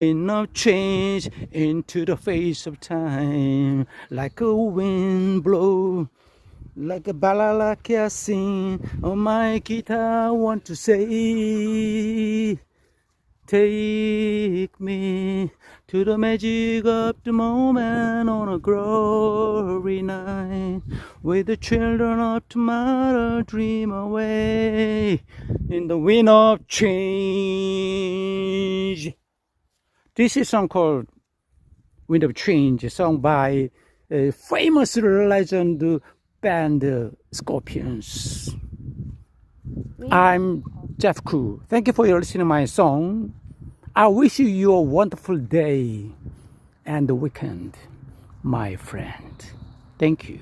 wind of change into the face of time, like a wind blow, like a balalaika sing. On my guitar, I want to say, take me to the magic of the moment on a glory night, where the children of tomorrow dream away in the wind of change. This is a song called Wind of Change, sung by a famous legend band Scorpions. I'm Jeff Koo. Thank you for listening to my song. I wish you a wonderful day and weekend, my friend. Thank you.